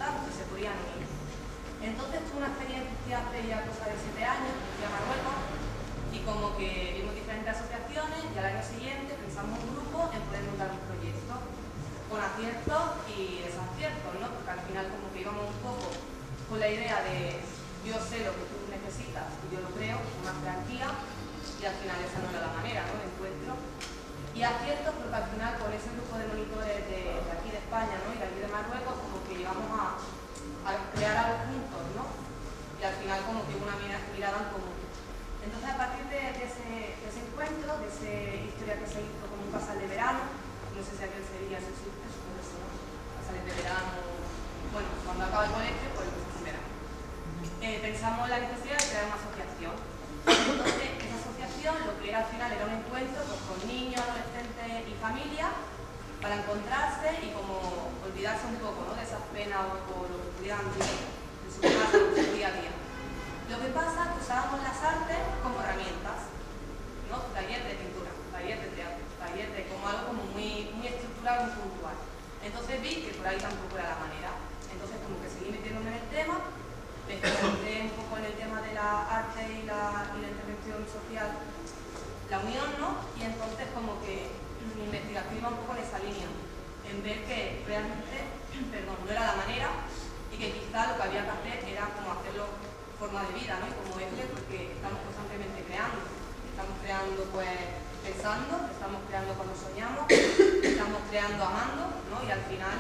tanto y se podían unir. Entonces tuve una experiencia hace ya cosa de 7 años, fui a Marruecos y como que vimos diferentes asociaciones y al año siguiente pensamos un grupo en poder montar un proyecto con aciertos y desaciertos, ¿no? Porque al final como que íbamos un poco con la idea de yo sé lo que tú necesitas y yo lo creo, una jerarquía, y al final esa no era la manera, ¿no?, de encuentro. Y aciertos porque al final con ese grupo de monitores de aquí de España, ¿no?, y de aquí de Marruecos, como que llegamos a crear algo juntos, ¿no? Y al final como que una mirada en común. Entonces a partir de ese encuentro, de esa historia que se hizo como un pasal de verano, no sé si aquel sería, si existe, supongo que sí, ¿no? Pasales de verano, bueno, cuando acaba el colegio, pues en verano. Pensamos la necesidad de crear una asociación. Entonces, esa asociación lo que era al final era un encuentro pues, con niños, adolescentes y familias para encontrarse y como olvidarse un poco, ¿no?, de esas penas o lo que pudieran vivir en su casa, en su día a día. Lo que pasa es que usábamos las artes como herramientas, ¿no? Taller de pintura, taller de teatro, taller de como algo como muy estructurado, muy puntual. Entonces vi que por ahí tampoco era la manera. Entonces como que seguí metiéndome en el tema, me centré un poco en el tema de la arte y la intervención social, la unión, ¿no? Y entonces como que mi investigación iba un poco en esa línea, en ver que realmente, no era la manera y que quizá lo que había que hacer era como hacerlo forma de vida, ¿no?, y como eje, porque estamos constantemente creando. Estamos creando pues pensando, estamos creando cuando soñamos, estamos creando amando, ¿no? Y al final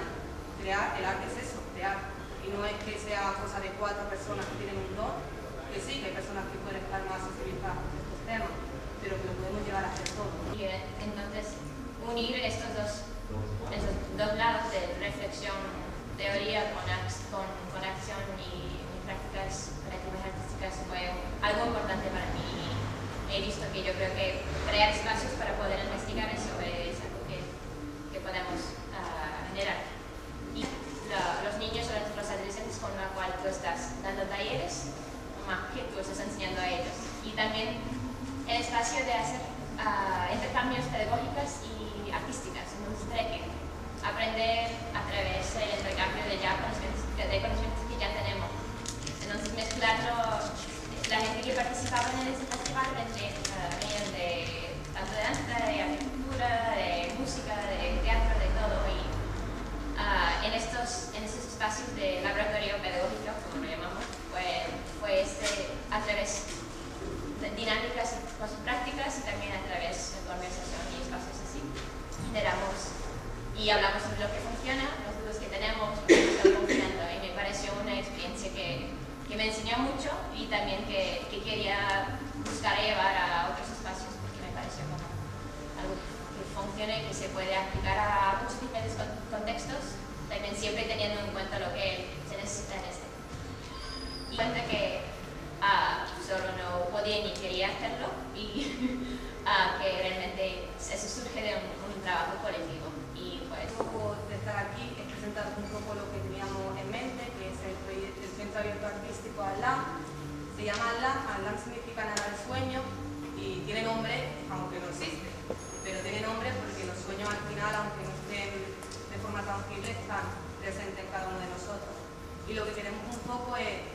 crear, el arte es eso, crear. Y no es que sea cosa de 4 personas que tienen un don, que sí, que hay personas que pueden estar más sensibilizadas con estos temas, pero que lo podemos llevar a hacer todo, ¿no? Y entonces unir estos dos lados de reflexión, teoría con acción y prácticas creativas artísticas fue algo importante para mí. He visto que yo creo que crear espacios para poder investigar eso es algo que podemos generar. Y los niños o los adolescentes con los cuales tú estás dando talleres, más que tú estás enseñando a ellos. Y también el espacio de hacer intercambios pedagógicos y artísticas. Entonces, que aprender a través del intercambio de conocimientos que ya tenemos. Entonces, mezclarlo, la gente que participaba en ese festival venían de tanto de danza, de arquitectura, de música, de teatro, de todo. Y en estos espacios de laboratorio pedagógico, como lo llamamos, fue a través de dinámicas y cosas prácticas y también a través de conversación y espacios así. Y hablamos de lo que funciona, los dudas que tenemos, lo que está funcionando, y me pareció una experiencia que me enseñó mucho y también que quería buscar llevar a otros espacios porque me pareció como algo que funcione y que se puede aplicar a muchos diferentes contextos, también siempre teniendo en cuenta lo que se necesita en este. Y cuenta que solo no podía ni quería hacerlo y que realmente eso surge de un trabajo colectivo. Y pues un poco de estar aquí es presentar un poco lo que teníamos en mente, que es el Centro Abierto Artístico Al-Lam. Se llama Al-Lam, Al-Lam significa nada de sueño y tiene nombre, aunque no existe, pero tiene nombre porque los sueños al final, aunque no estén de forma tangible, están presentes en cada uno de nosotros. Y lo que queremos un poco es,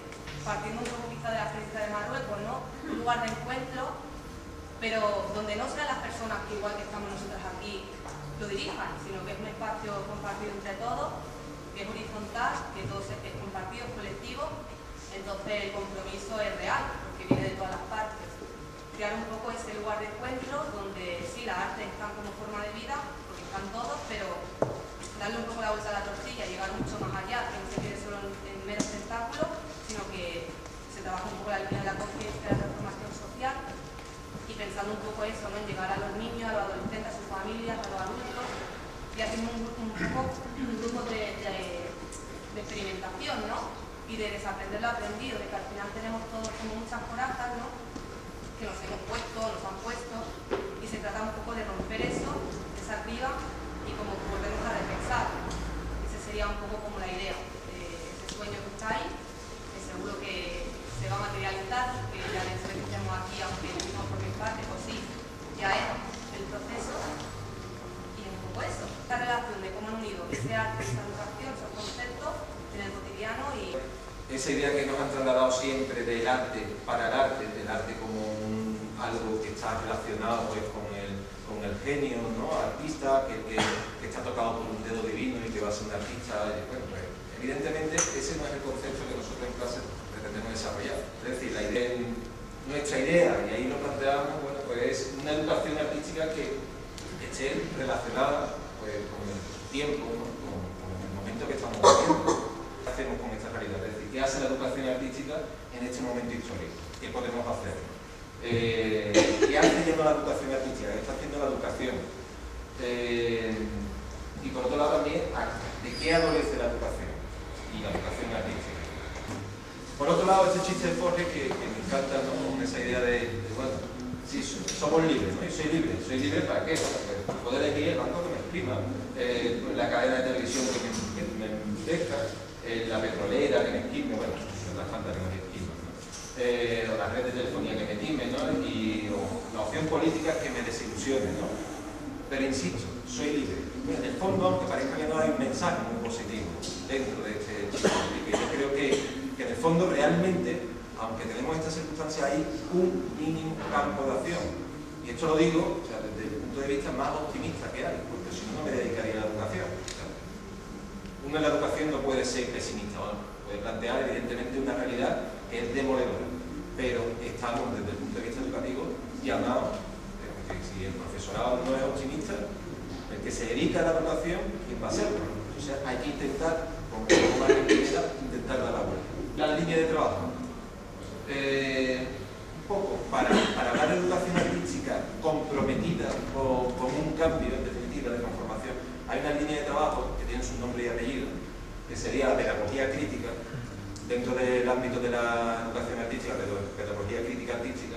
partiendo un poco quizá de la experiencia de Marruecos, ¿no?, un lugar de encuentro, pero donde no sean las personas que igual que estamos nosotras aquí lo dirijan, sino que es un espacio compartido entre todos, que es horizontal, que todo es compartido, es colectivo. Entonces el compromiso es real, porque viene de todas las partes. Crear un poco ese lugar de encuentro donde sí, las artes están como forma de vida, porque están todos, pero darle un poco la vuelta a la tortilla, llegar mucho más allá, que no se quede solo en meros tentáculos, sino que se trabaja un poco la línea de la conciencia, de la transformación social, y pensando un poco eso, ¿no?, en llegar a los niños, a los adolescentes, a sus familias, a los adultos, y haciendo un grupo de experimentación, ¿no?, y de desaprender lo aprendido, de que al final tenemos todos como muchas corazas, ¿no?, que nos hemos puesto, nos han puesto, y se trata un poco de romper eso, esa criba, y como volvernos a repensar. Esa sería un poco como la idea, ese sueño que está ahí, que seguro que se va a materializar, que ya les que estemos aquí, aunque no por mi parte, pues sí, ya es el proceso, y un poco eso, esta relación de cómo han unido ese arte, esa educación, esos conceptos en el cotidiano. esa idea que nos han trasladado siempre del arte para el arte, del arte como algo que está relacionado pues, con el genio, ¿no? Artista, que está tocado por un dedo divino y que va a ser un artista. Bueno, pues, evidentemente ese no es el concepto que nosotros en clase pretendemos desarrollar. Es decir, nuestra idea, y ahí lo planteamos, bueno, pues es una educación artística que esté relacionada pues, con el tiempo, ¿no? con el momento que estamos viviendo. ¿Qué hacemos con esta realidad? Es decir, ¿qué hace la educación artística en este momento histórico? ¿Qué podemos hacer? ¿Qué hace ya la educación artística? ¿Qué está haciendo la educación? Y por otro lado también, ¿de qué adolece la educación? Y la educación artística. Por otro lado, este chiste de Forge que me encanta, ¿no? Con esa idea de bueno, sí, somos libres, ¿no? Y soy libre ¿para qué? Para poder elegir el banco que me exprima, la cadena de televisión que me deja, la petrolera que me esquime, bueno, la falta que me esquime, ¿no? O la red de telefonía que me time, ¿no? O la opción política que me desilusione, ¿no? Pero insisto, soy libre. En el fondo, aunque parezca que no hay un mensaje muy positivo dentro de este chiste, yo creo que en el fondo realmente, aunque tenemos esta circunstancia, hay un mínimo campo de acción. Y esto lo digo, o sea, desde el punto de vista más optimista que hay, porque si no, no me dedicaría a la educación. O sea, uno en la educación no puede ser pesimista, ¿no? Puede plantear evidentemente una realidad que es demoledora, pero estamos desde el punto de vista educativo llamados, que si el profesorado no es optimista, el que se dedica a la educación, ¿quién va a serlo? O sea, hay que intentar, con más intentar dar la vuelta. La línea de trabajo. Un poco, para hablar de educación artística comprometida con un cambio, en definitiva, de transformación, hay una línea de trabajo que tiene su nombre y apellido, que sería la pedagogía crítica, dentro del ámbito de la educación artística, de la pedagogía crítica artística,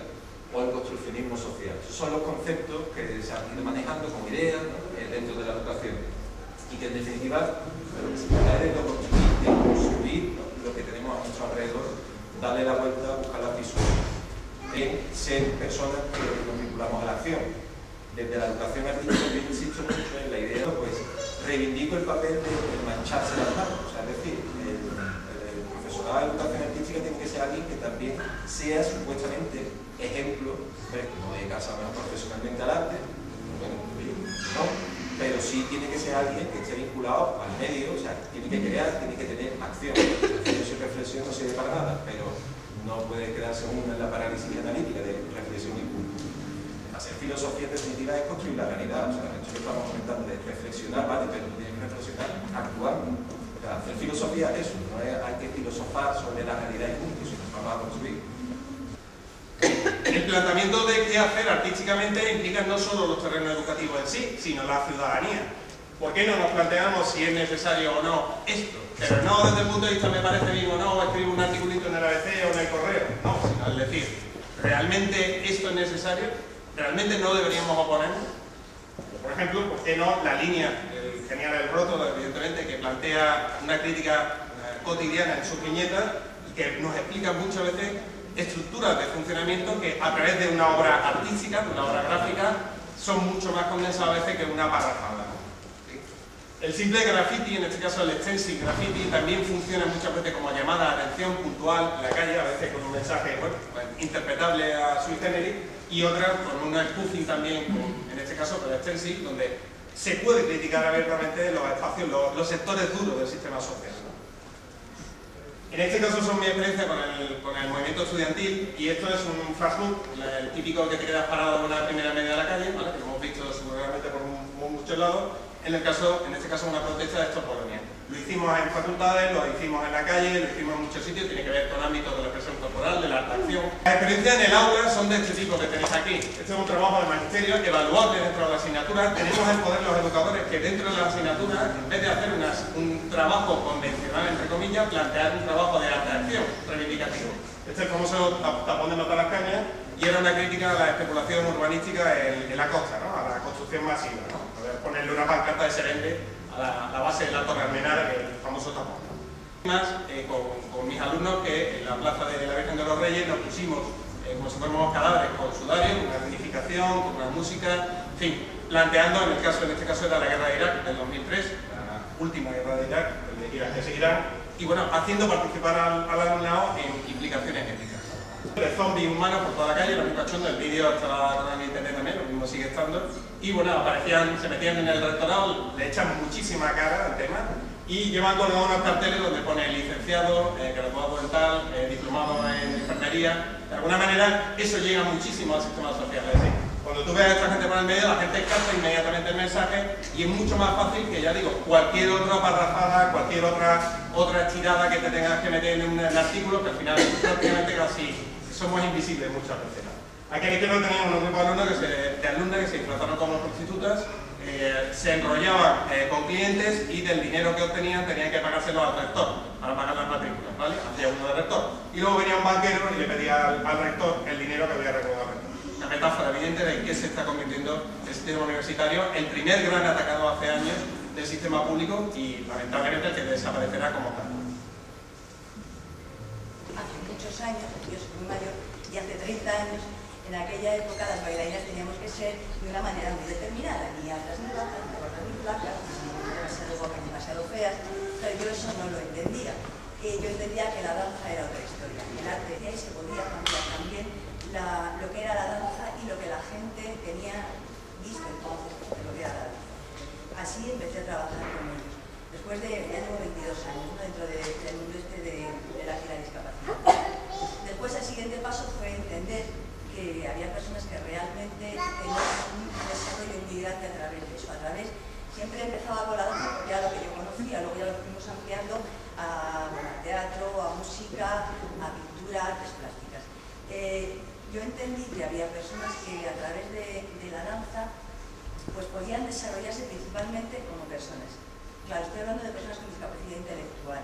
o el construccionismo social. Esos son los conceptos que se han ido manejando como ideas, ¿no? Dentro de la educación, y que en definitiva lo que se trata es de construir, ¿no? Lo que tenemos a nuestro alrededor, darle la vuelta, buscar la fisura, ser personas que nos vinculamos a la acción. Desde la educación artística yo insisto mucho en la idea, pues reivindico el papel de mancharse las manos, o sea, es decir, el profesorado de educación artística tiene que ser alguien que también sea supuestamente ejemplo, no de casa menos profesionalmente al arte, bueno, no, pero sí tiene que ser alguien que esté vinculado al medio, o sea, tiene que crear, tiene que tener acción. Reflexión y reflexión no sirve para nada, pero no puede quedarse uno en la parálisis analítica de reflexión y punto. Hacer filosofía en definitiva es construir la realidad, o sea, esto que estamos comentando de reflexionar, vale, pero tienes que reflexionar actuando. O sea, hacer filosofía es eso, no es, hay que filosofar sobre la realidad y punto, sino vamos a construir. El planteamiento de qué hacer artísticamente implica no solo los terrenos educativos en sí, sino la ciudadanía. ¿Por qué no nos planteamos si es necesario o no esto? Pero no desde el punto de vista me parece bien o no, o escribir un articulito en el ABC o en el correo, no, sino al decir, ¿realmente esto es necesario? ¿Realmente no deberíamos oponernos? Por ejemplo, ¿por qué no la línea genial del Roto, evidentemente, que plantea una crítica cotidiana en sus viñetas y que nos explica muchas veces estructuras de funcionamiento que a través de una obra artística, de una obra gráfica, son mucho más condensadas a veces que una parrafada. ¿Sí? El simple graffiti, en este caso el stencil graffiti, también funciona muchas veces como llamada de atención puntual en la calle, a veces con un mensaje bueno, interpretable a sui generis, y otras con un spoofing también, en este caso con el stencil, donde se puede criticar abiertamente los espacios, los sectores duros del sistema social. En este caso son mi experiencia con el movimiento estudiantil, y esto es un flashmob, el típico que te quedas parado en una primera media de la calle, ¿vale? Que lo hemos visto seguramente por muchos lados, en este caso una protesta de estos Polonia. Lo hicimos en facultades, lo hicimos en la calle, lo hicimos en muchos sitios, tiene que ver con ámbitos de la expresión corporal, de la acción. Las experiencias en el aula son de este tipo que tenéis aquí. Este es un trabajo de magisterio evaluable dentro de la asignatura. Tenemos el poder los educadores que dentro de la asignatura, en vez de hacer un trabajo convencional, entre comillas, plantear un trabajo de alta acción reivindicativo. Este es el famoso tapón de nota las cañas, y era una crítica a la especulación urbanística en la costa, ¿no? A la construcción masiva, ¿no? Ponerle una pancarta de Serende a la base de la Torre Almenara, que es el famoso tapón. Más con mis alumnos que en la plaza de la Virgen de los Reyes nos pusimos como si fuéramos cadáveres con sudario, con una dignificación, con una música, en fin, planteando, en este caso era la guerra de Irak del 2003, la última guerra de Irak, el de Irak que seguirá, y bueno, haciendo participar al alumnado en implicaciones éticas. De zombies humanos por toda la calle, lo mismo cachondo, el vídeo está en internet también, lo mismo sigue estando, y bueno, aparecían, se metían en el rectorado, le echan muchísima cara al tema, y llevan colgados unos carteles donde pone licenciado, graduado en tal, diplomado en enfermería. De alguna manera eso llega muchísimo al sistema social, es decir, cuando tú ves a esta gente por el medio, la gente capta inmediatamente el mensaje y es mucho más fácil que, ya digo, cualquier otra parrafada, cualquier otra estirada que te tengas que meter en un artículo, que al final prácticamente casi somos invisibles muchas veces. Aquí en izquierda teníamos un grupo de alumnas que se disfrazaron como prostitutas, se enrollaban con clientes y del dinero que obtenían tenían que pagárselo al rector para pagar las matrículas, ¿vale? Hacía uno de rector. Y luego venía un banquero y le pedía al rector el dinero que había recaudado al rector. Una metáfora evidente de en qué se está convirtiendo el sistema universitario, el primer gran atacado hace años del sistema público y lamentablemente el que desaparecerá como tal. Hace muchos años, yo soy muy mayor, y hace 30 años, en aquella época las bailarinas teníamos que ser de una manera muy determinada, ni altas ni bajas, ni gordas ni flacas, ni demasiado guapas ni demasiado feas, pero yo eso no lo entendía. Yo entendía que la danza era otra historia, el arte y ahí se podía cambiar también lo que era la danza y lo que la gente tenía visto entonces de lo que era la danza. Así empecé a trabajar con ellos. Después de, ya llevo 22 años, ¿no? Dentro del mundo de la discapacidad. Después el siguiente paso fue entender que había personas que realmente tenían un desarrollo muy grande a través de eso. Siempre empezaba con la danza porque era lo que yo conocía, luego ya lo fuimos ampliando a teatro, a música, a pintura, artes plásticas. Yo entendí que había personas que a través de la danza pues podían desarrollarse principalmente como personas. Claro, estoy hablando de personas con discapacidad intelectual,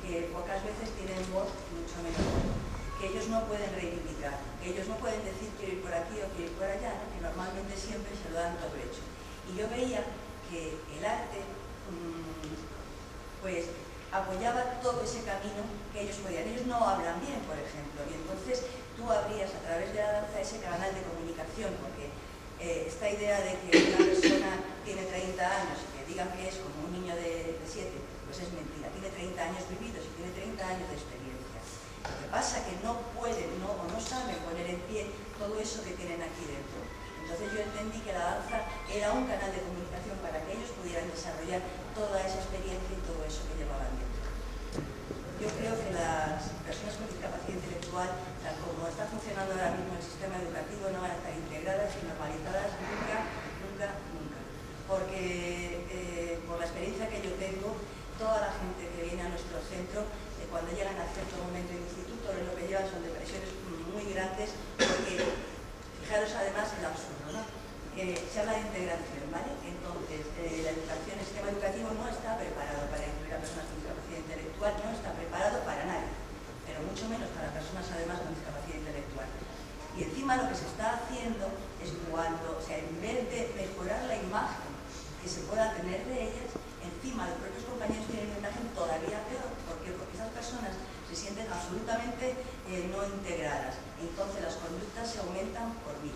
que pocas veces tienen voz, mucho menos voz, que ellos no pueden reivindicar, que ellos no pueden decir quiero ir por aquí o quiero ir por allá, ¿no? Que normalmente siempre se lo dan todo hecho. Y yo veía que el arte pues apoyaba todo ese camino que ellos podían. Ellos no hablan bien, por ejemplo, y entonces tú abrías a través de la danza ese canal de comunicación, porque esta idea de que una persona tiene 30 años y que digan que es como un niño de 7, pues es mentira. Tiene 30 años vividos y tiene 30 años de experiencia. Lo que pasa es que no pueden o no saben poner en pie todo eso que tienen aquí dentro. Entonces yo entendí que la danza era un canal de comunicación para que ellos pudieran desarrollar toda esa experiencia y todo eso que llevaban dentro. Yo creo que las personas con discapacidad intelectual, tal como está funcionando ahora mismo el sistema educativo, no van a estar integradas y normalizadas nunca. Porque por la experiencia que yo tengo, toda la gente que viene a nuestro centro, cuando llegan a cierto momento del instituto, lo que llevan son depresiones muy grandes, porque fijaros además el absurdo, ¿no? Se habla de integración, ¿vale? Entonces, la educación, el sistema educativo no está preparado para incluir a personas con discapacidad intelectual, no está preparado para nadie, pero mucho menos para personas además con discapacidad intelectual. Y encima lo que se está haciendo es cuando, o sea, en vez de mejorar la imagen que se pueda tener de ellas, encima los propios compañeros tienen una imagen todavía peor. ¿Por qué? Porque esas personas se sienten absolutamente no integradas. Entonces las conductas se aumentan por 1000.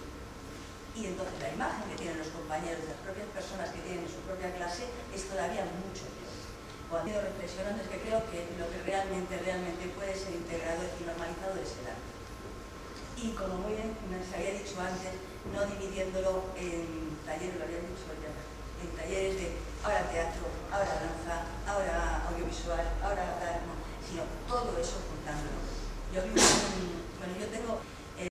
Y entonces la imagen que tienen los compañeros de las propias personas que tienen en su propia clase es todavía mucho peor. Cuando he ido reflexionando es que creo que lo que realmente puede ser integrado y normalizado es el arte. Y como muy bien se había dicho antes, no dividiéndolo en talleres, lo había dicho ya, en talleres de ahora teatro, ahora danza, ahora audiovisual, ahora tal, no, sino todo eso juntándolo. Yo tengo